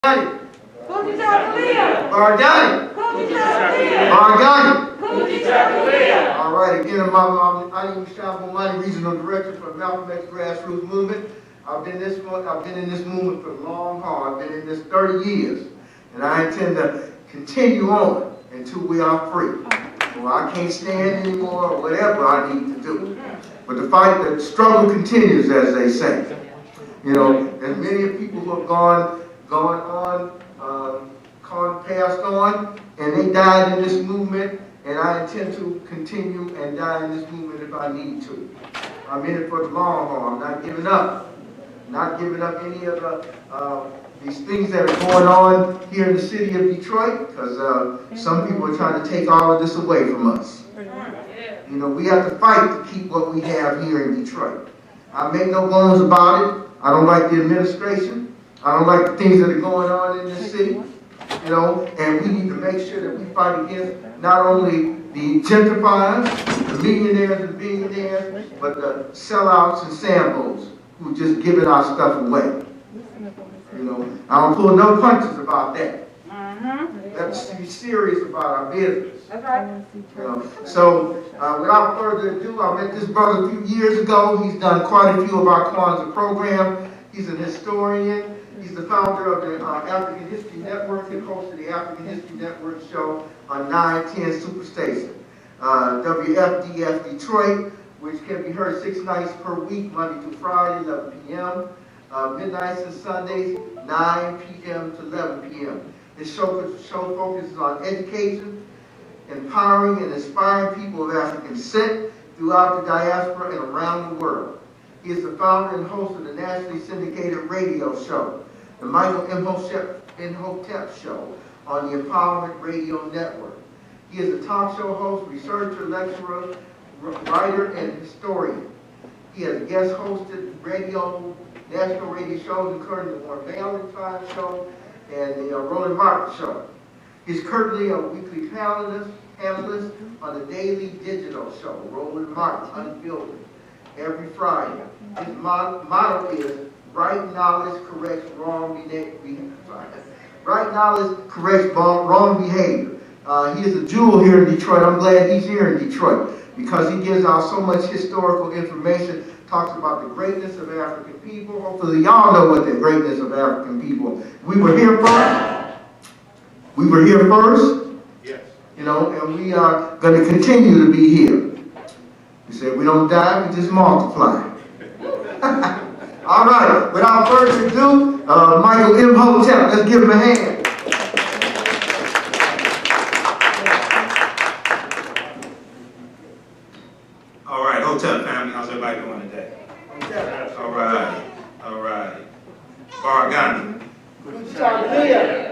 Kujichagulia. Kujichagulia. All right, again, I'm Imhotep, Regional Director for the Malcolm X Grassroots Movement. I've been in this movement for the long haul. I've been in this 30 years, and I intend to continue on until we are free. Well, I can't stand anymore, or whatever I need to do. But the struggle continues, as they say. You know, there's many people who have passed on, and they died in this movement, and I intend to continue and die in this movement if I need to. I'm in it for the long haul. I'm not giving up. Not giving up any of these things that are going on here in the city of Detroit, because some people are trying to take all of this away from us. You know, we have to fight to keep what we have here in Detroit. I make no bones about it. I don't like the administration. I don't like the things that are going on in this city. You know, and we need to make sure that we fight against not only the gentrifiers, the millionaires and billionaires, but the sellouts and sambos who just giving our stuff away. You know, I don't pull no punches about that. Let's be serious about our business. That's right. You know, so without further ado, I met this brother a few years ago. He's done quite a few of our Kwanzaa program. He's an historian. He's the founder of the African History Network. He hosted the African History Network show on 910 Superstation, WFDF Detroit, which can be heard 6 nights per week, Monday through Friday, 11 p.m., midnights and Sundays, 9 p.m. to 11 p.m. His show focuses on education, empowering and inspiring people of African descent throughout the diaspora and around the world. He is the founder and host of the nationally syndicated radio show, the Michael Imhotep Show, on the Empowerment Radio Network. He is a talk show host, researcher, lecturer, writer, and historian. He has guest hosted national radio shows, including the Warren Valentine Show and the Roland Martin Show. He's currently a weekly panelist on the daily digital show, Roland Martin Unfiltered, every Friday. His motto is, right knowledge corrects wrong behavior. Right knowledge corrects wrong behavior. He is a jewel here in Detroit. I'm glad he's here in Detroit because he gives out so much historical information, talks about the greatness of African people. Hopefully y'all know what the greatness of African people. We were here first. We were here first. Yes. You know, and we are going to continue to be here. We said we don't die, we just multiply. All right, without further ado, Michael Imhotep, let's give him a hand. All right, Hotep family, how's everybody doing today? All right, all right. WAKANDA.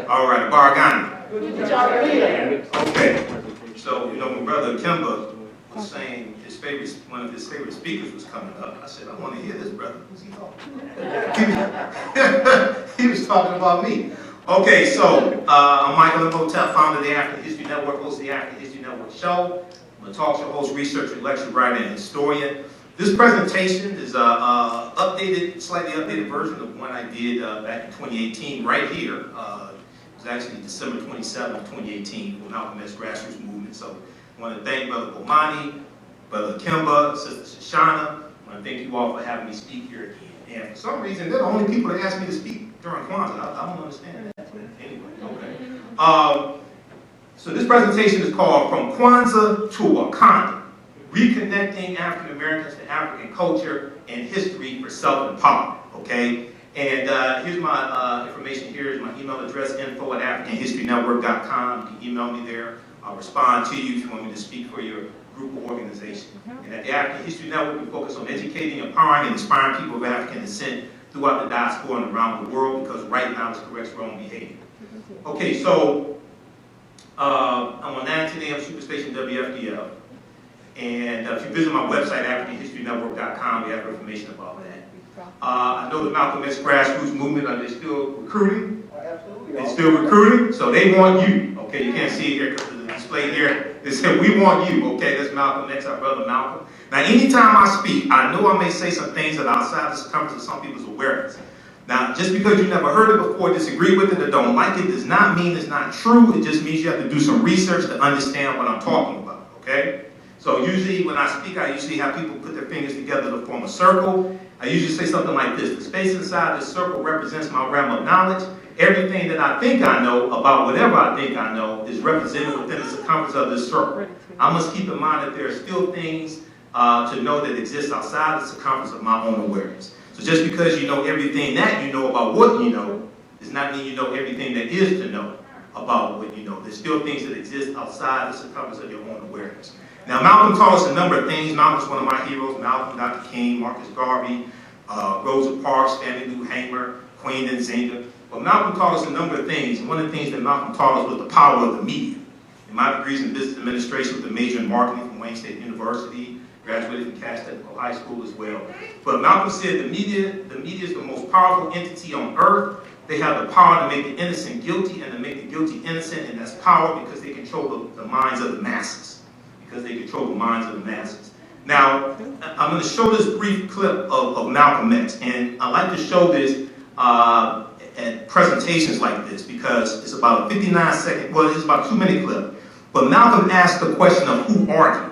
All right, WAKANDA. Okay, so, you know, my brother Kimba was saying one of his favorite speakers was coming up. I said, I want to hear this, brother. Who's he talking? He was talking about me. Okay, so I'm Michael Imhotep, founder of the African History Network, host of the African History Network show. I'm a talk show host, researcher, lecturer, writer, and historian. This presentation is a slightly updated version of one I did back in 2018, right here. It was actually December 27th of 2018 for the Malcolm X Grassroots Movement. So I want to thank Brother Bomani, Brother Kimba, Sister Shoshana. I want to thank you all for having me speak here again. And for some reason, they're the only people that ask me to speak during Kwanzaa. I don't understand that. Anyway, okay. So this presentation is called From Kwanzaa to WAKANDA, Reconnecting African Americans to African Culture and History for Self-Empowerment, okay? And here's my information here. Here's my email address, info@africanhistorynetwork.com. You can email me there. I'll respond to you if you want me to speak for your group or organization. And at the African History Network, we focus on educating, empowering, and inspiring people of African descent throughout the diaspora and around the world, because right now it corrects wrong behavior. Okay, so I'm on 910 AM Superstation WFDF. And if you visit my website, AfricanHistoryNetwork.com, we have information about that. I know the Malcolm X Grassroots Movement, they're still recruiting. Absolutely. They're still recruiting, so they want you. Okay, you can't see it here because of the display here. They said, we want you. Okay, that's Malcolm X, our brother Malcolm. Now, anytime I speak, I know I may say some things that are outside the circumference of some people's awareness. Now, just because you never heard it before, disagree with it, or don't like it, does not mean it's not true. It just means you have to do some research to understand what I'm talking about, okay? So usually when I speak, I usually have people put their fingers together to form a circle. I usually say something like this: the space inside this circle represents my realm of knowledge. Everything that I think I know about whatever I think I know is represented within the circumference of this circle. I must keep in mind that there are still things to know that exist outside the circumference of my own awareness. So just because you know everything that you know about what you know, does not mean you know everything that is to know about what you know. There's still things that exist outside the circumference of your own awareness. Now, Malcolm taught us a number of things. Malcolm's one of my heroes. Malcolm, Dr. King, Marcus Garvey, Rosa Parks, Stanley Lou Hamer, Queen Nzinga. But Malcolm taught us a number of things. And one of the things that Malcolm taught us was the power of the media. In my degrees in business administration with a major in marketing from Wayne State University, graduated from Cass Technical High School as well. But Malcolm said the media is the most powerful entity on earth. They have the power to make the innocent guilty and to make the guilty innocent, and that's power because they control the minds of the masses. Because they control the minds of the masses. Now, I'm going to show this brief clip of Malcolm X, and I like to show this at presentations like this because it's about a 59-second, well, it's about a 2-minute clip. But Malcolm asked the question of who are you?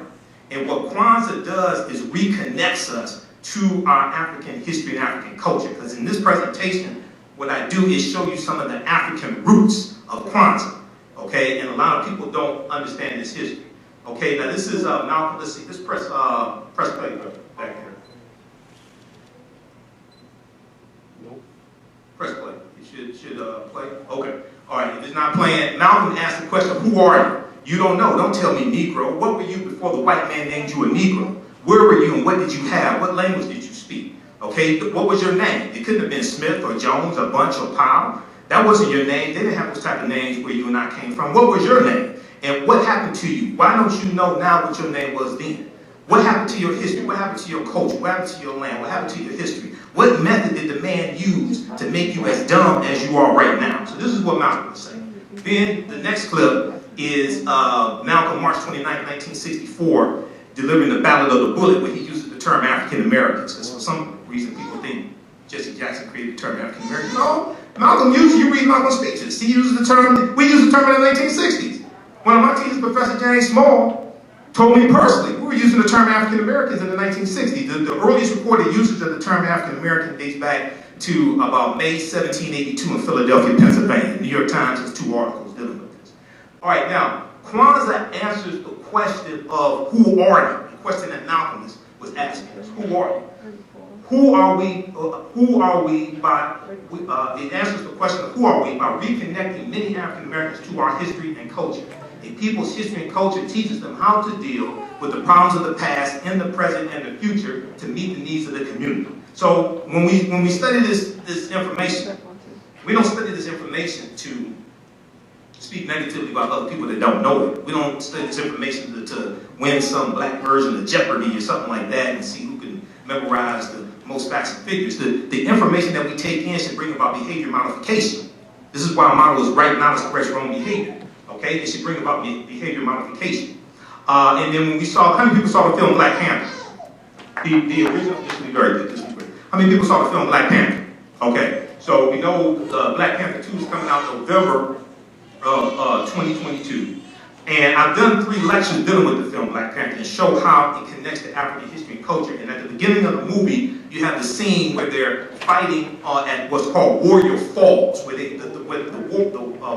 And what Kwanzaa does is reconnects us to our African history and African culture. Because in this presentation, what I do is show you some of the African roots of Kwanzaa. Okay, and a lot of people don't understand this history. Okay, now this is Malcolm. Let's see. Let's press play back here. Nope. Press play. It should play. Okay. All right. If it's not playing, Malcolm asked the question: who are you? You don't know. Don't tell me Negro. What were you before the white man named you a Negro? Where were you and what did you have? What language did you speak? Okay. What was your name? It couldn't have been Smith or Jones or Bunch or Powell. That wasn't your name. They didn't have those type of names where you and I came from. What was your name? And what happened to you? Why don't you know now what your name was then? What happened to your history? What happened to your culture? What happened to your land? What happened to your history? What method did the man use to make you as dumb as you are right now? So this is what Malcolm was saying. Then the next clip is Malcolm, March 29, 1964, delivering the Ballad of the Bullet, where he uses the term African Americans. Because for some reason people think Jesse Jackson created the term African American. No, Malcolm uses, you read Malcolm's speeches. He uses the term, we used the term in the 1960s. One of my teachers, Professor James Small, told me personally, we were using the term African Americans in the 1960s. The earliest recorded usage of the term African American dates back to about May 1782 in Philadelphia, Pennsylvania. New York Times has 2 articles dealing with this. All right, now, Kwanzaa answers the question of who are you? The question that Malcolm was asking us, who are you? Who are we? It answers the question of who are we by reconnecting many African Americans to our history and culture. A people's history and culture teaches them how to deal with the problems of the past, in the present, and the future to meet the needs of the community. So when we study this information, we don't study this information to speak negatively about other people that don't know it. We don't study this information to win some black version of Jeopardy or something like that and see who can memorize the most facts and figures. The information that we take in should bring about behavior modification. This is why our motto is right knowledge express wrong behavior. Okay, it should bring about behavior modification. And then when we saw, how many people saw the film Black Panther? The original, this will be very good, this will be great. How many people saw the film Black Panther? Okay, so we know Black Panther 2 is coming out November of 2022. And I've done 3 lectures dealing with the film Black Panther and show how it connects to African history and culture. And at the beginning of the movie, you have the scene where they're fighting at what's called Warrior Falls, where the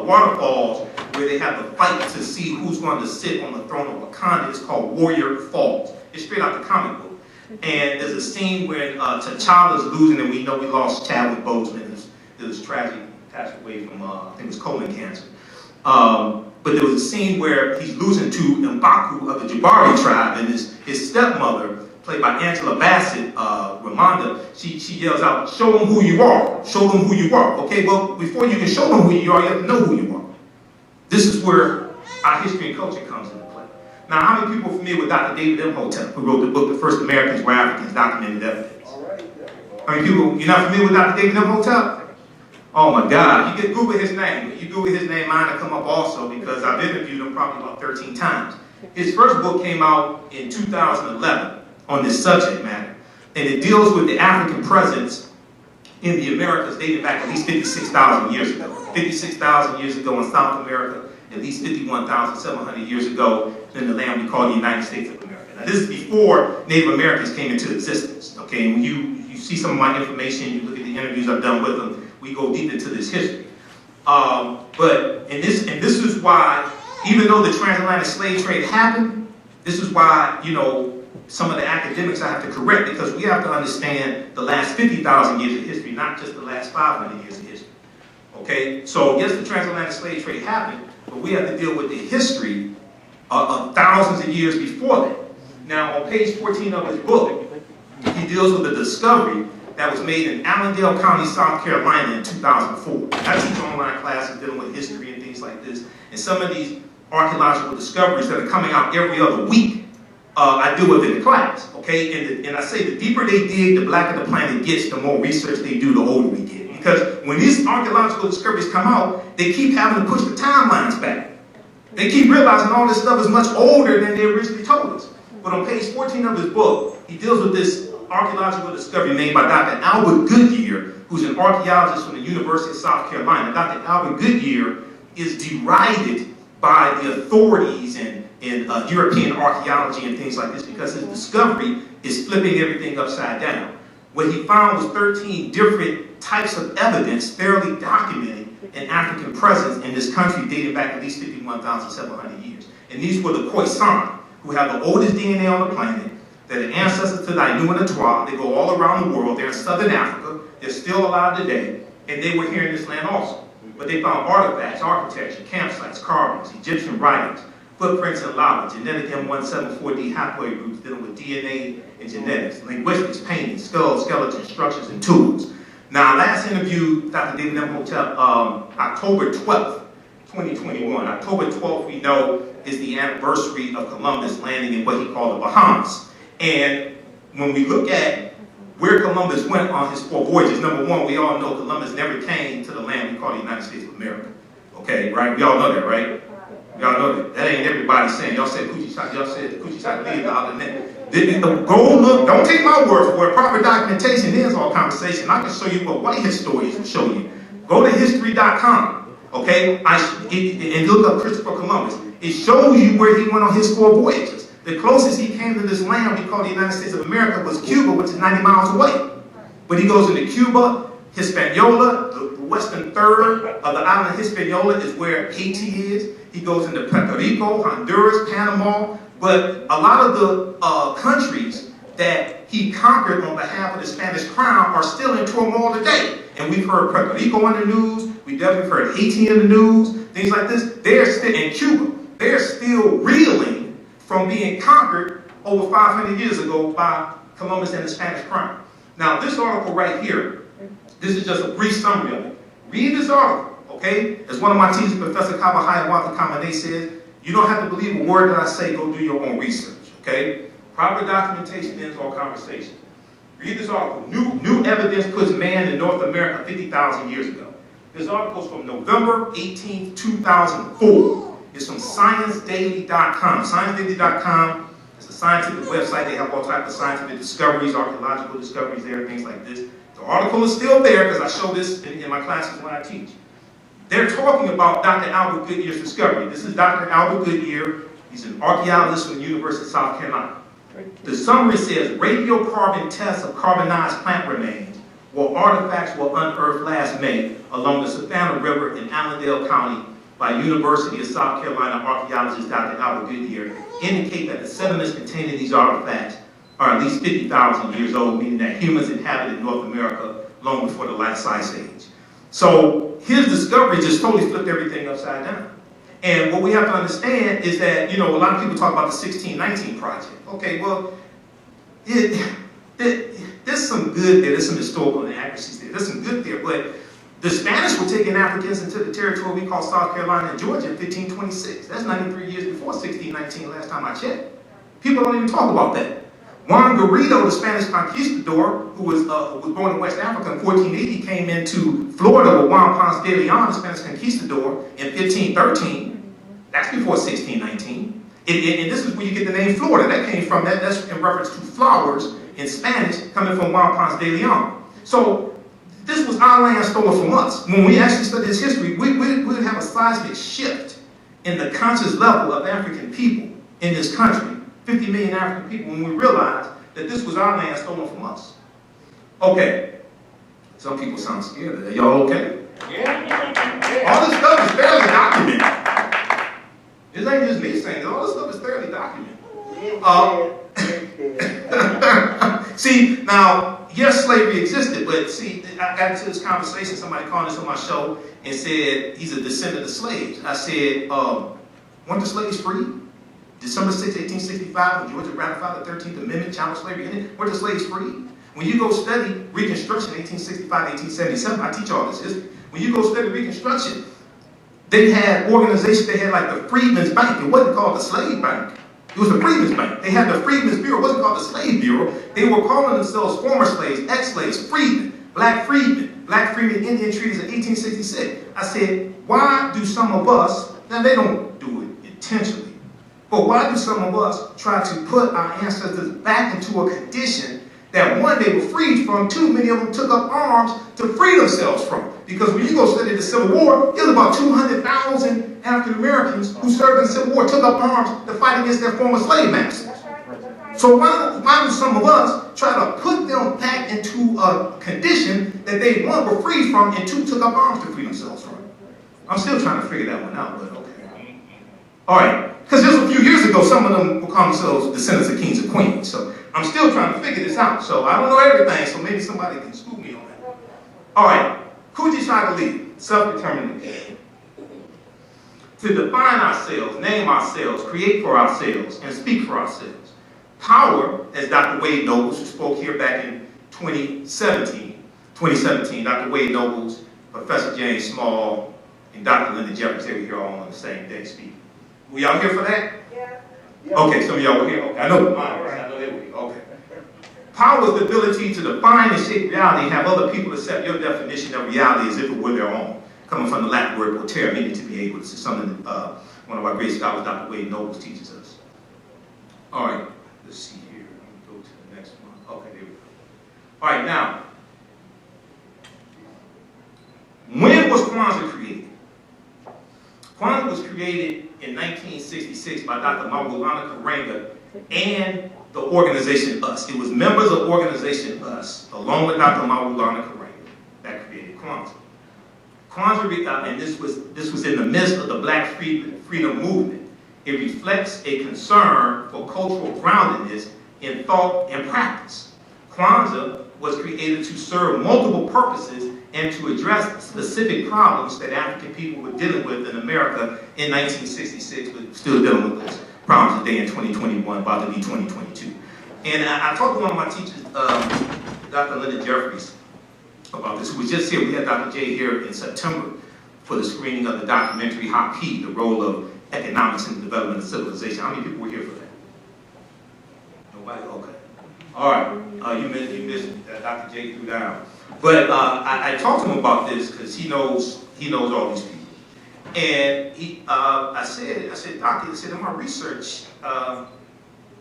waterfalls, where they have the fight to see who's going to sit on the throne of Wakanda. It's called Warrior Falls. It's straight out the comic book. And there's a scene where T'Challa's losing, and we know we lost Chadwick Boseman. It was tragic. He passed away from, I think it was colon cancer. But there was a scene where he's losing to M'Baku of the Jabari tribe, and his stepmother, played by Angela Bassett, Ramonda, she yells out, "Show them who you are. Show them who you are." Okay, well, before you can show them who you are, you have to know who you are. This is where our history and culture comes into play. Now, how many people are familiar with Dr. David Imhotep, who wrote the book, The First Americans Were Africans, Documented Evidence? How many people, you're not familiar with Dr. David Imhotep? Oh my God, you can Google his name. You Google his name, mine will come up also, because I've interviewed him probably about 13 times. His first book came out in 2011 on this subject matter, and it deals with the African presence in the Americas dating back at least 56,000 years ago. 56,000 years ago in South America, at least 51,700 years ago in the land we call the United States of America. Now this is before Native Americans came into existence, okay? And when you see some of my information, you look at the interviews I've done with them, we go deep into this history. And this is why, even though the transatlantic slave trade happened, this is why, you know, some of the academics I have to correct, because we have to understand the last 50,000 years of history, not just the last 500 years of history. Okay? So yes, the transatlantic slave trade happened, but we have to deal with the history of thousands of years before that. Now, on page 14 of his book, he deals with the discovery that was made in Allendale County, South Carolina in 2004. I teach online classes dealing with history and things like this, and some of these archaeological discoveries that are coming out every other week, I deal with in the class, okay? And I say the deeper they dig, the blacker the planet gets, the more research they do, the older we get. Because when these archaeological discoveries come out, they keep having to push the timelines back. They keep realizing all this stuff is much older than they originally told us. But on page 14 of his book, he deals with this archaeological discovery made by Dr. Albert Goodyear, who's an archaeologist from the University of South Carolina. Dr. Albert Goodyear is derided by the authorities in European archaeology and things like this because his discovery is flipping everything upside down. What he found was 13 different types of evidence fairly documented an African presence in this country dating back at least 51,700 years. And these were the Khoisan, who have the oldest DNA on the planet. They're the ancestors to the Ainu and the Twa. They go all around the world. They're in southern Africa. They're still alive today. And they were here in this land also. But they found artifacts, architecture, campsites, carvings, Egyptian writings, footprints in lava, genetic M174D haploid groups dealing with DNA and genetics, linguistics, paintings, skulls, skeletons, structures, and tools. Now, last interview, Dr. David Imhotep, October 12th, 2021. October 12th, we know, is the anniversary of Columbus landing in what he called the Bahamas. And when we look at where Columbus went on his 4 voyages, number one, we all know Columbus never came to the land we call the United States of America. Okay, right? We all know that, right? We all know that. That ain't everybody saying. Y'all said Kujichagulia the other day. Go look, don't take my word for it. Proper documentation is all conversation. I can show you what white historians will show you. Go to history.com, okay? And look up Christopher Columbus. It shows you where he went on his 4 voyages. The closest he came to this land we call the United States of America was Cuba, which is 90 miles away. But he goes into Cuba, Hispaniola, the western third of the island of Hispaniola is where Haiti is. He goes into Puerto Rico, Honduras, Panama. But a lot of the countries that he conquered on behalf of the Spanish crown are still in turmoil today. And we've heard Puerto Rico on the news. We definitely heard Haiti in the news. Things like this. They're still in Cuba. They're still reeling from being conquered over 500 years ago by Columbus and the Spanish crown. Now, this article right here, this is just a brief summary of it. Read this article, okay? As one of my teachers, Professor Kabahaya Watakamane says, you don't have to believe a word that I say, go do your own research, okay? Proper documentation ends all conversation. Read this article. New evidence puts man in North America 50,000 years ago. This article is from November 18, 2004. It's from ScienceDaily.com. ScienceDaily.com is a scientific website. They have all types of scientific discoveries, archaeological discoveries there, things like this. The article is still there because I show this in my classes when I teach. They're talking about Dr. Albert Goodyear's discovery. This is Dr. Albert Goodyear. He's an archaeologist from the University of South Carolina. The summary says, radiocarbon tests of carbonized plant remains where artifacts were unearthed last May along the Savannah River in Allendale County by University of South Carolina archaeologist Dr. Albert Goodyear indicate that the sediments containing these artifacts are at least 50,000 years old, meaning that humans inhabited North America long before the last ice age. So his discovery just totally flipped everything upside down. And what we have to understand is that, you know, a lot of people talk about the 1619 project. Okay, well, there's some good there, there's some historical inaccuracies there, there's some good there, but the Spanish were taking Africans into the territory we call South Carolina and Georgia in 1526. That's 93 years before 1619, last time I checked. People don't even talk about that. Juan Garrido, the Spanish conquistador, who was born in West Africa in 1480, came into Florida with Juan Ponce de Leon, the Spanish conquistador, in 1513. That's before 1619. And this is where you get the name Florida. That came from, that's in reference to flowers in Spanish coming from Juan Ponce de Leon. So this was our land stolen from us. When we actually study this history, we would have a seismic shift in the conscious level of African people in this country, 50 million African people, when we realized that this was our land stolen from us. Okay. Some people sound scared. Are y'all okay? Yeah. All this stuff is fairly documented. This ain't just me saying it. All this stuff is fairly documented. See, now, yes, slavery existed, but see, I got into this conversation, somebody called us on my show and said he's a descendant of slaves. I said, weren't the slaves free? December 6, 1865, when Georgia ratified the 13th Amendment, challenged slavery in it, weren't the slaves free? When you go study Reconstruction, 1865, 1877, I teach all this history. When you go study Reconstruction, they had organizations, they had like the Freedmen's Bank. It wasn't called the Slave Bank. It was the Freedmen's Bank. They had the Freedmen's Bureau. It wasn't called the Slave Bureau. They were calling themselves former slaves, ex-slaves, freedmen, black freedmen Indian treaties of 1866. I said, why do some of us, now they don't do it intentionally, but why do some of us try to put our ancestors back into a condition that one, they were freed from, two, many of them took up arms to free themselves from? Because when you go study the Civil War, there's about 200,000 African Americans who served in the Civil War, took up arms to fight against their former slave masters. So why do some of us try to put them back into a condition that they, one, were freed from, and two, took up arms to free themselves from? I'm still trying to figure that one out, but okay. All right, because just a few years ago, some of them will call themselves descendants of kings and queens. So I'm still trying to figure this out. So I don't know everything, so maybe somebody can school me on that. All right, Kujichagulia, self-determination. To define ourselves, name ourselves, create for ourselves, and speak for ourselves. Power, as Dr. Wade Nobles, who spoke here back in 2017, Dr. Wade Nobles, Professor James Small, and Dr. Linda Jeffries, they were here all on the same day speaking. Were y'all here for that? Yeah. Okay, some of y'all were here. Okay, I know they were here. Okay. Power is the ability to define and shape reality and have other people accept your definition of reality as if it were their own. Coming from the Latin word potere, meaning to be able. This is something that one of our great scholars, Dr. Wade Nobles, teaches us. All right, let's see here. Let me go to the next one. Okay, there we go. All right, now, when was Kwanzaa created? Kwanzaa was created in 1966 by Dr. Maulana Karenga and the organization US. It was members of organization US, along with Dr. Maulana Karenga, that created Kwanzaa. Kwanzaa, and this was in the midst of the Black freedom movement. It reflects a concern for cultural groundedness in thought and practice. Kwanzaa was created to serve multiple purposes and to address specific problems that African people were dealing with in America in 1966, but still dealing with those problems today in 2021, about to be 2022. And I talked to one of my teachers, Dr. Linda Jeffries, about this, who was just here. We had Dr. J here in September for the screening of the documentary Haki, the role of economics in the development of civilization. How many people were here for that? Nobody? Okay. All right. You missed Dr. J threw down. But I talked to him about this because he knows all these people. And I said, Doctor, in my research,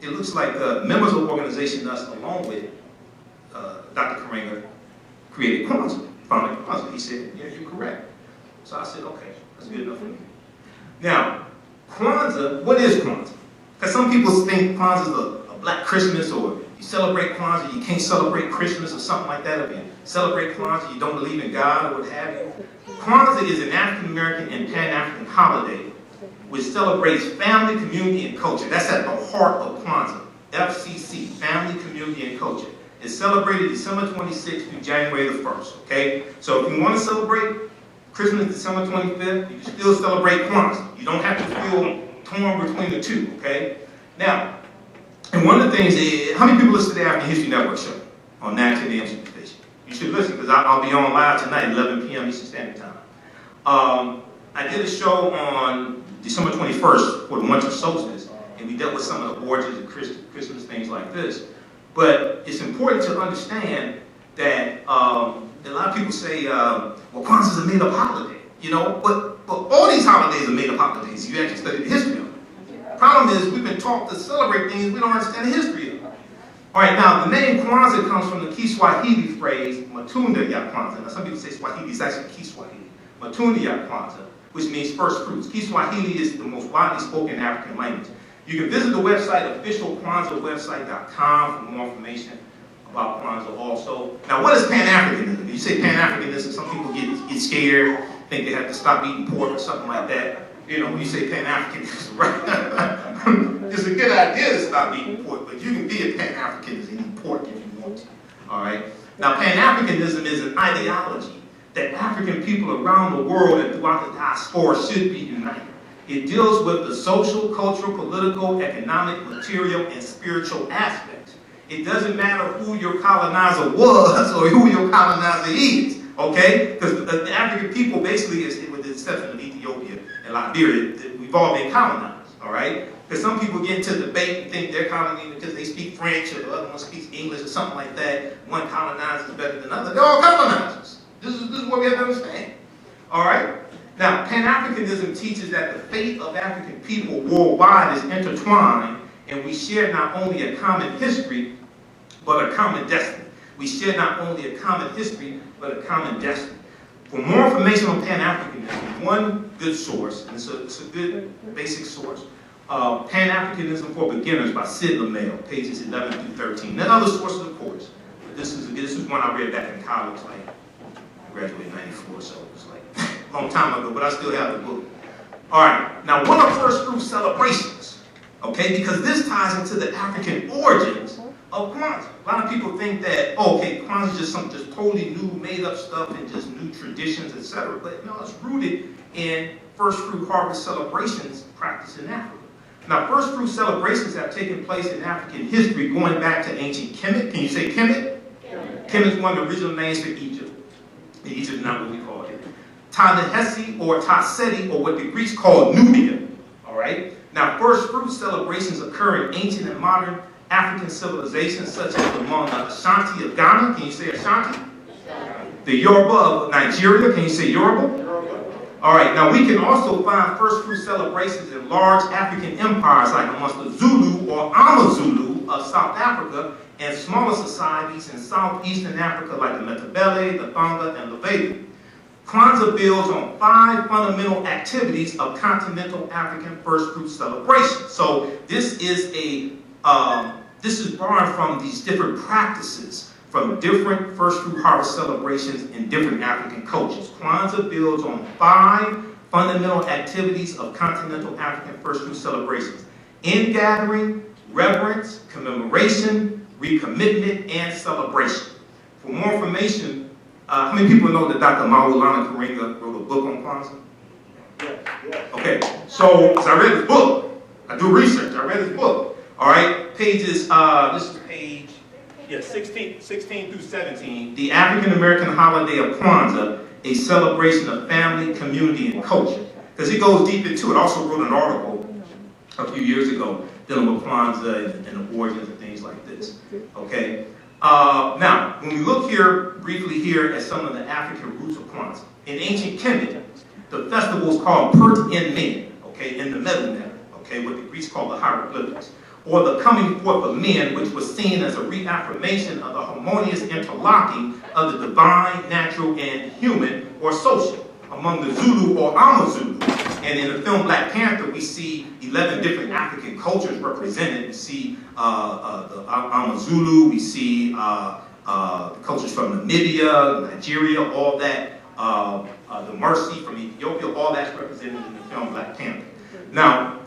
it looks like members of the organization, us, along with Dr. Karenga, created Kwanzaa, founded Kwanzaa. He said, yeah, you're correct. So I said, okay, that's good enough for me. Now, Kwanzaa, what is Kwanzaa? Because some people think Kwanzaa is a black Christmas, or you celebrate Kwanzaa, you can't celebrate Christmas or something like that. If you celebrate Kwanzaa, you don't believe in God or what have you. Kwanzaa is an African American and Pan-African holiday which celebrates family, community, and culture. That's at the heart of Kwanzaa. FCC, family, community, and culture. It's celebrated December 26th through January the 1st, okay? So if you want to celebrate Christmas December 25th, you can still celebrate Kwanzaa. You don't have to feel torn between the two, okay? Now, and one of the things is, how many people listen to the African History Network show on 910 AM Superstation? You should listen, because I'll be on live tonight, 11 p.m. Eastern Standard Time. I did a show on December 21st for the winter solstice, and we dealt with some of the origins of Christmas, things like this. But it's important to understand that a lot of people say, well, Kwanzaa is a made-up holiday, you know, but all these holidays are made-up holidays. You actually study the history of them. The problem is we've been taught to celebrate things we don't understand the history of. All right, now the name Kwanzaa comes from the Kiswahili phrase matunda ya Kwanzaa. Now some people say Swahili is actually Kiswahili. Matunda ya Kwanzaa, which means first fruits. Kiswahili is the most widely spoken African language. You can visit the website, officialkwanzaawebsite.com, for more information about Kwanzaa also. Now, what is Pan-Africanism? You say Pan-Africanism, some people get scared, think they have to stop eating pork or something like that. You know, when you say Pan-Africanism, right? It's a good idea to stop eating pork, but you can be a Pan-Africanist and eat pork if you want to. All right? Now, Pan-Africanism is an ideology that African people around the world and throughout the diaspora should be united. It deals with the social, cultural, political, economic, material, and spiritual aspects. It doesn't matter who your colonizer was or who your colonizer is, okay? Because the African people basically, with the exception of Ethiopia and Liberia, we've all been colonized, all right? Because some people get into debate and think they're colonized because they speak French or the other one speaks English or something like that. One colonizer is better than the other. They're all colonizers. This is what we have to understand, all right? Now, Pan-Africanism teaches that the fate of African people worldwide is intertwined, and we share not only a common history, but a common destiny. We share not only a common history, but a common destiny. For more information on Pan-Africanism, one good source, and it's a good basic source, Pan-Africanism for Beginners by Sid LaMail, pages 11 through 13. Then other sources, of course, but this is one I read back in college, like I graduated in '94, so it was like a long time ago, but I still have the book. All right, now what are first fruit celebrations? Okay, because this ties into the African origins of Kwanzaa. A lot of people think that, oh, okay, Kwanzaa is just some just totally new, made-up stuff and just new traditions, etc. But no, it's rooted in first fruit harvest celebrations practiced in Africa. Now, first fruit celebrations have taken place in African history going back to ancient Kemet. Can you say Kemet? Kemet is one of the original names for Egypt. Egypt is not what we call it. Ta-Nehesi or Ta-Seti, or what the Greeks called Nubia. All right? Now, first fruit celebrations occur in ancient and modern African civilizations, such as among the Ashanti of Ghana. Can you say Ashanti? The Yoruba of Nigeria. Can you say Yoruba? All right. Now, we can also find first fruit celebrations in large African empires, like amongst the Zulu or Amazulu of South Africa, and smaller societies in southeastern Africa, like the Matabele, the Fanga, and the Vega. Kwanzaa builds on 5 fundamental activities of continental African first fruit celebration. So this is borrowed from these different practices from different first fruit harvest celebrations in different African cultures. Kwanzaa builds on 5 fundamental activities of continental African first fruit celebrations: ingathering, reverence, commemoration, recommitment, and celebration. For more information, how many people know that Dr. Maulana Karinga wrote a book on Kwanzaa? Okay, so as I read his book, I do research, I read his book. All right, pages, this is page 16 through 17. The African American holiday of Kwanzaa, a celebration of family, community, and culture. Because he goes deep into it. I also wrote an article a few years ago dealing with Kwanzaa and the origins and things like this. Okay. Now, when we look here briefly here at some of the African roots of Kwanzaa, in ancient Kemet, the festival is called Pert in Men, okay, in the Middle Net, okay, what the Greeks call the hieroglyphics, or the coming forth of men, which was seen as a reaffirmation of the harmonious interlocking of the divine, natural, and human, or social, among the Zulu or Amazulu. And in the film Black Panther, we see 11 different African cultures represented. We see the Amazulu, we see the cultures from Namibia, Nigeria, all that, the Mercy from Ethiopia, all that's represented in the film Black Panther. Now,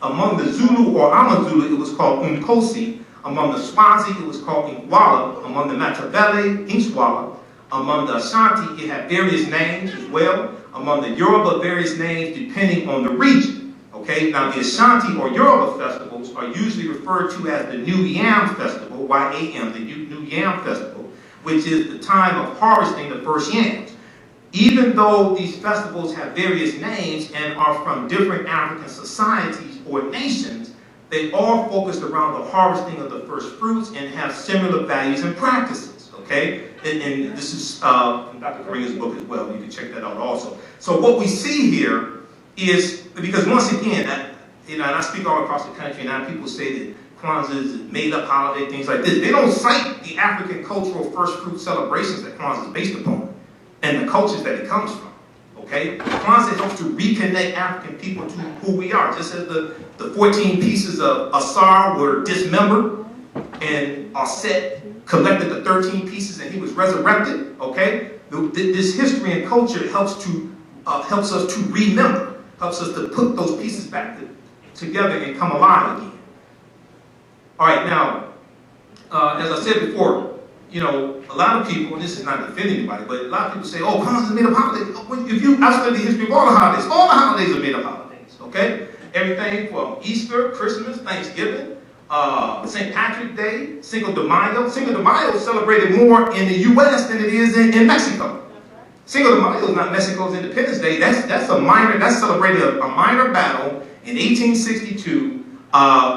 among the Zulu or Amazulu, it was called Umkosi. Among the Swazi, it was called Inkwala. Among the Matabele, Inchwala. Among the Ashanti, it had various names as well. Among the Yoruba, various names depending on the region. Okay, now the Ashanti or Yoruba festivals are usually referred to as the New Yam Festival, Y-A-M, the New Yam Festival, which is the time of harvesting the first yams. Even though these festivals have various names and are from different African societies or nations, they all focus around the harvesting of the first fruits and have similar values and practices, okay? And this is from Dr. Karinga's book as well. You can check that out also. So what we see here is, because once again, and I speak all across the country, and now people say that Kwanzaa is a made-up holiday, things like this. They don't cite the African cultural first fruit celebrations that Kwanzaa is based upon and the cultures that it comes from. Okay? Kwanzaa helps to reconnect African people to who we are. Just as the 14 pieces of Asar were dismembered and Aset collected the 13 pieces and he was resurrected. Okay? This history and culture helps us to remember, helps us to put those pieces back together and come alive again. All right, now, as I said before, you know, a lot of people, and this is not to offend anybody, but a lot of people say, oh, Kwanzaa is a made-up holiday. If you study the history of all the holidays are made-up holidays, okay? Everything from Easter, Christmas, Thanksgiving, St. Patrick's Day, Cinco de Mayo. Cinco de Mayo is celebrated more in the U.S. than it is in Mexico. Cinco de Mayo is not Mexico's Independence Day. That's celebrating a minor battle in 1862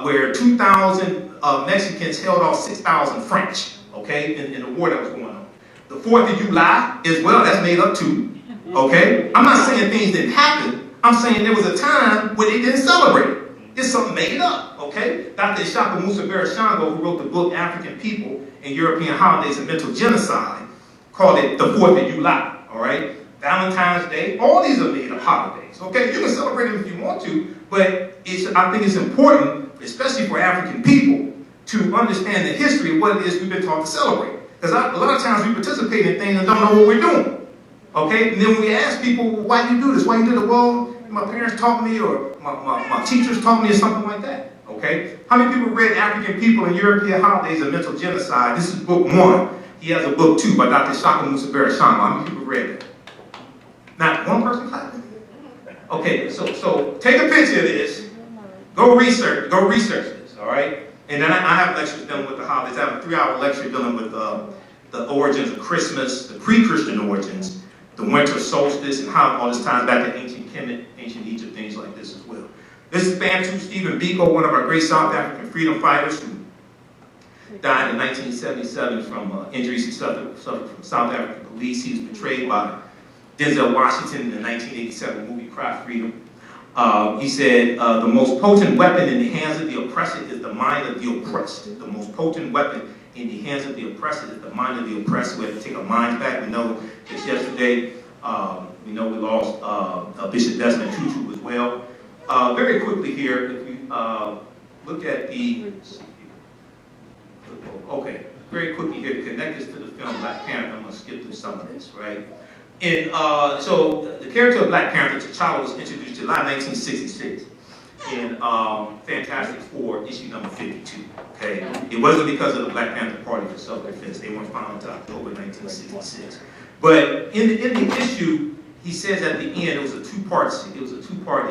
where 2,000 Mexicans held off 6,000 French, okay, in the war that was going on. The 4th of July as well, that's made up too, okay? I'm not saying things didn't happen. I'm saying there was a time where they didn't celebrate it. It's something made up, okay? Dr. Ishaka Musa Barashango, who wrote the book African People and European Holidays and Mental Genocide, called it the 4th of July, all right? Valentine's Day, all these are made up holidays, okay? You can celebrate them if you want to, but I think it's important, especially for African people, to understand the history of what it is we've been taught to celebrate. Because a lot of times we participate in things and don't know what we're doing, okay? And then when we ask people, well, why do you do this? Why you do it? Well, my parents taught me, or my teachers taught me, or something like that, okay? How many people read African People and European Holidays and Mental Genocide? This is book 1. He has a book 2 by Dr. Ishaka Musa Barashango. How many people read it? Not one person clapping? Okay, so take a picture of this. Go research this, all right? And then I have lectures dealing with the holidays. I have a 3-hour lecture dealing with the origins of Christmas, the pre-Christian origins, the winter solstice, and how all this ties back to ancient Kemet, ancient Egypt, things like this as well. This is Bantu Stephen Biko, one of our great South African freedom fighters who died in 1977 from injuries he suffered from South African police. He was betrayed by Denzel Washington in the 1987 movie Cry Freedom. He said, the most potent weapon in the hands of the oppressor is the mind of the oppressed. The most potent weapon in the hands of the oppressor is the mind of the oppressed. We have to take our minds back. We know just yesterday, we know we lost Bishop Desmond Tutu as well. Very quickly here, if we look at the, okay, very quickly here, to connect this to the film Black Panther, I'm going to skip through some of this, right? And so the character of Black Panther, T'Challa, was introduced July 1966 in Fantastic Four, issue number 52. Okay, it wasn't because of the Black Panther Party for Self-Defense. They weren't found until October 1966. But in the issue, he says at the end, it was a two-part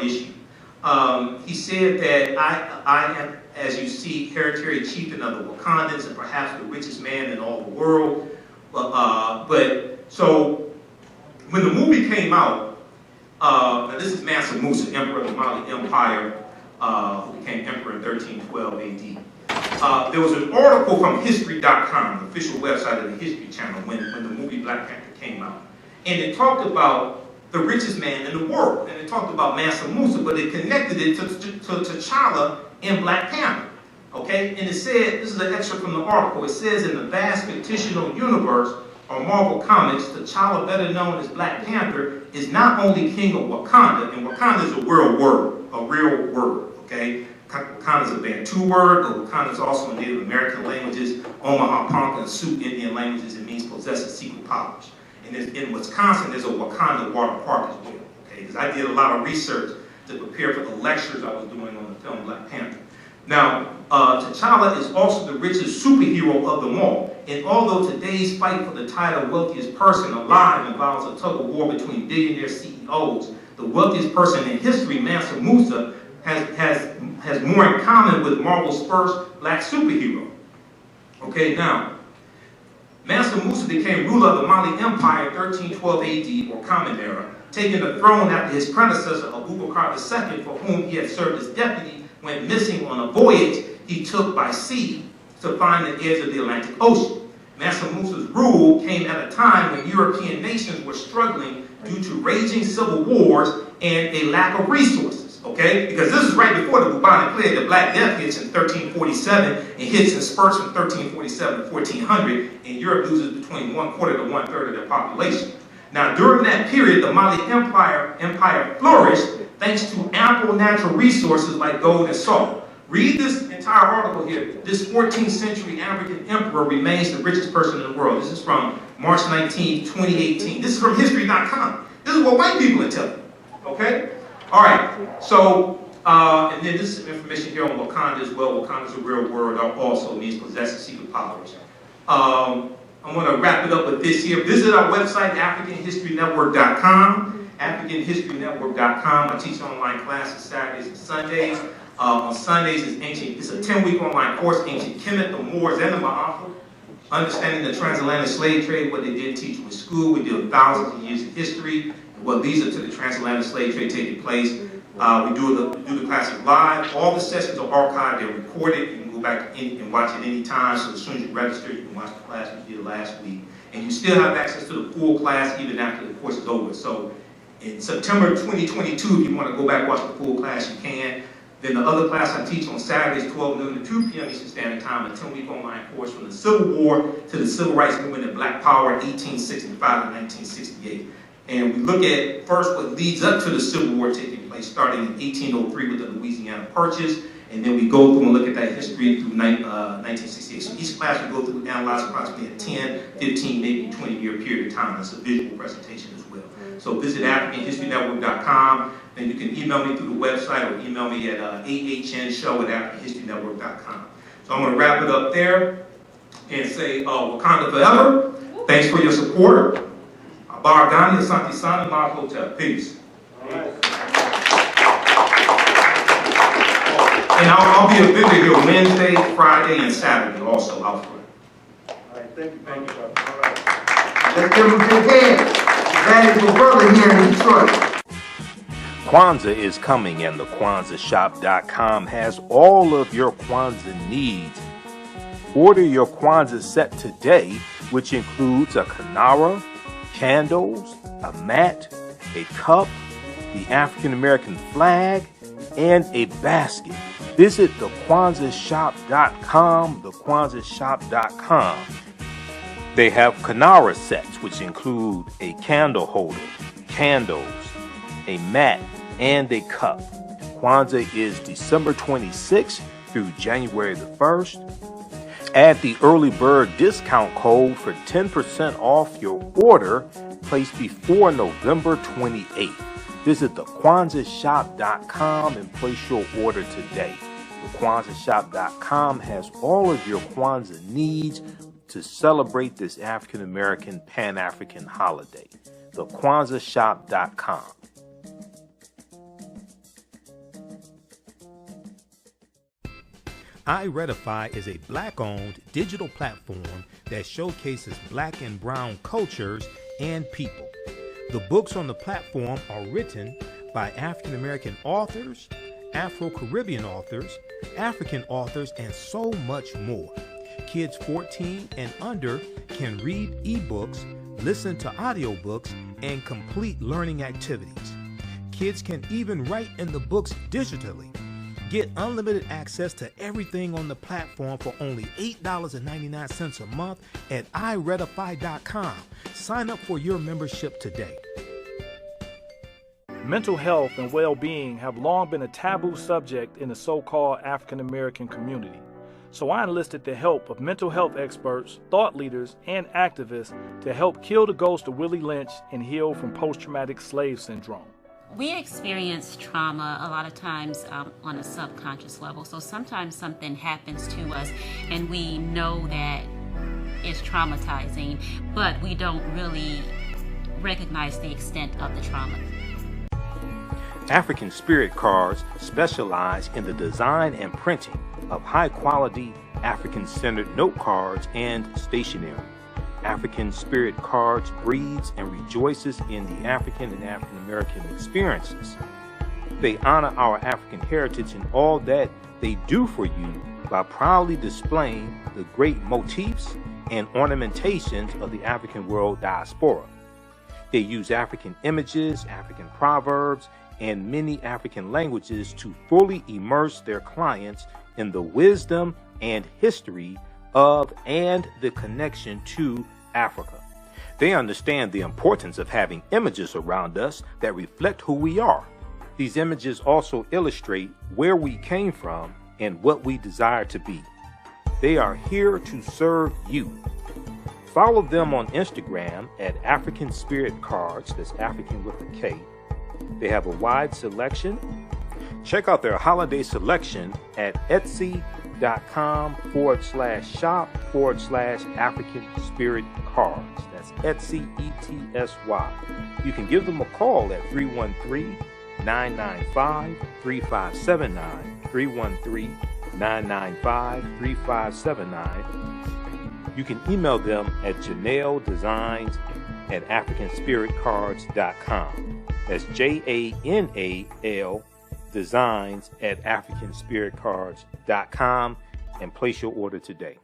issue. He said that I am, as you see, hereditary chieftain of the Wakandans and perhaps the richest man in all the world. So when the movie came out, now this is Mansa Musa, Emperor of the Mali Empire, who became Emperor in 1312 AD. There was an article from History.com, the official website of the History Channel, when the movie Black Panther came out. And it talked about the richest man in the world. And it talked about Mansa Musa, but it connected it to T'Challa in Black Panther. Okay? And it said, this is an excerpt from the article, it says, in the vast fictional universe or Marvel Comics, T'Challa, better known as Black Panther, is not only king of Wakanda, and Wakanda is a real word, okay? Wakanda is a Bantu word, but Wakanda is also in Native American languages, Omaha, Ponca, and Sioux Indian languages. It means possesses secret powers. And in Wisconsin, there's a Wakanda water park as well, okay? Because I did a lot of research to prepare for the lectures I was doing on the film Black Panther. Now, T'Challa is also the richest superhero of them all. And although today's fight for the title wealthiest person alive involves a tug of war between billionaire CEOs, the wealthiest person in history, Mansa Musa, has more in common with Marvel's first black superhero. Okay, now, Mansa Musa became ruler of the Mali Empire in 1312 AD, or Common Era, taking the throne after his predecessor, Abubakar II, for whom he had served as deputy, went missing on a voyage he took by sea to find the edge of the Atlantic Ocean. Mansa Musa's rule came at a time when European nations were struggling due to raging civil wars and a lack of resources. Okay? Because this is right before the bubonic plague. The Black Death hits in 1347 and hits in spurts from 1347 to 1400, and Europe loses between 1/4 to 1/3 of their population. Now, during that period, the Mali Empire flourished thanks to ample natural resources like gold and salt. Read this entire article here. This 14th century African emperor remains the richest person in the world. This is from March 19, 2018. This is from history.com. This is what white people are telling you. Okay? All right. So, and then this is information here on Wakanda as well. Wakanda is a real word. Also means possessing secret powers. I'm going to wrap it up with this here. Visit our website, AfricanHistoryNetwork.com. AfricanHistoryNetwork.com. I teach online classes Saturdays and Sundays. On Sundays, it's a 10-week online course, Ancient Kemet, the Moors, and the Ma'afa. Understanding the transatlantic slave trade, what they did teach with school. We deal with thousands of years of history, what leads up to the transatlantic slave trade taking place. We do the classes live. All the sessions are archived, they're recorded. You can go back and watch it anytime. So as soon as you register, you can watch the class we did last week. And you still have access to the full class even after the course is over. So in September 2022, if you want to go back and watch the full class, you can. Then the other class I teach on Saturdays, 12 noon to 2 p.m. Eastern Standard Time, a 10-week online course from the Civil War to the Civil Rights Movement and Black Power, 1865 to 1968. And we look at first what leads up to the Civil War taking place, starting in 1803 with the Louisiana Purchase, and then we go through and look at that history through 1968. So each class we go through and analyze approximately a 10, 15, maybe 20-year period of time. It's a visual presentation as well. So visit AfricanHistoryNetwork.com. Then you can email me through the website or email me at TheAHNShow@AfricanHistoryNetwork.com. So I'm going to wrap it up there and say Wakanda forever. Thanks for your support. Baragani, Asante Sana, Imhotep. Peace. And I'll be a visitor here Wednesday, Friday, and Saturday also out front. All right, thank you, brother. All right. Let's give him a big hand. That is my brother here in Detroit. Kwanzaa is coming, and the KwanzaaShop.com has all of your Kwanzaa needs. Order your Kwanzaa set today, which includes a kinara, candles, a mat, a cup, the African American flag, and a basket. Visit the KwanzaaShop.com, thekwanzaashop.com. They have kinara sets, which include a candle holder, candles, a mat, and a cup. Kwanzaa is December 26th through January the 1st. Add the early bird discount code for 10% off your order placed before November 28th. Visit the KwanzaaShop.com and place your order today. The KwanzaaShop.com has all of your Kwanzaa needs to celebrate this African American Pan-African holiday. The KwanzaaShop.com. iRedify is a Black-owned digital platform that showcases Black and Brown cultures and people. The books on the platform are written by African American authors, Afro-Caribbean authors, African authors, and so much more. Kids 14 and under can read ebooks, listen to audiobooks, and complete learning activities. Kids can even write in the books digitally. Get unlimited access to everything on the platform for only $8.99 a month at iRedify.com. Sign up for your membership today. Mental health and well-being have long been a taboo subject in the so-called African American community. So I enlisted the help of mental health experts, thought leaders, and activists to help kill the ghost of Willie Lynch and heal from post-traumatic slave syndrome. We experience trauma a lot of times on a subconscious level. So sometimes something happens to us and we know that it's traumatizing, but we don't really recognize the extent of the trauma. African Spirit Cards specialize in the design and printing of high-quality African-centered note cards and stationery. African Spirit Cards breathes and rejoices in the African and African American experiences. They honor our African heritage in all that they do for you by proudly displaying the great motifs and ornamentations of the African world diaspora. They use African images, African proverbs, and many African languages to fully immerse their clients in the wisdom and history of and the connection to Africa. They understand the importance of having images around us that reflect who we are. These images also illustrate where we came from and what we desire to be. They are here to serve you. Follow them on Instagram at African Spirit Cards, that's African with a K. They have a wide selection. Check out their holiday selection at etsy.com/shop/African Spirit Cards. That's Etsy, ETSY. You can give them a call at 313-995-3579, 313-995-3579. You can email them at janeldesigns@africanspiritcards.com. That's JANAL designs@africanspiritcards.com and place your order today.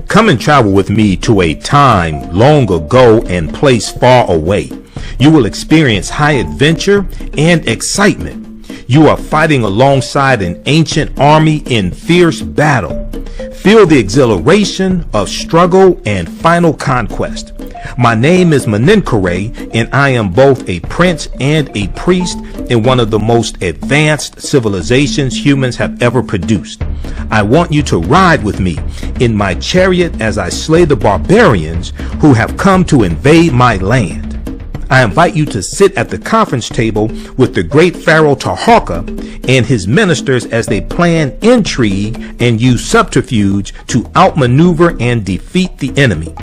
Come and travel with me to a time long ago and place far away. You will experience high adventure and excitement. You are fighting alongside an ancient army in fierce battle. Feel the exhilaration of struggle and final conquest. My name is Meninkere, and I am both a prince and a priest in one of the most advanced civilizations humans have ever produced. I want you to ride with me in my chariot as I slay the barbarians who have come to invade my land. I invite you to sit at the conference table with the great Pharaoh Taharka and his ministers as they plan intrigue and use subterfuge to outmaneuver and defeat the enemy.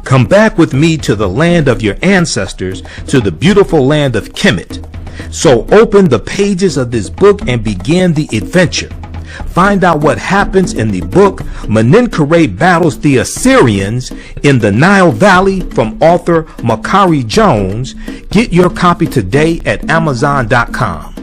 Come back with me to the land of your ancestors, to the beautiful land of Kemet. So open the pages of this book and begin the adventure. Find out what happens in the book Meninkere Battles the Assyrians in the Nile Valley from author Makari Jones. Get your copy today at Amazon.com.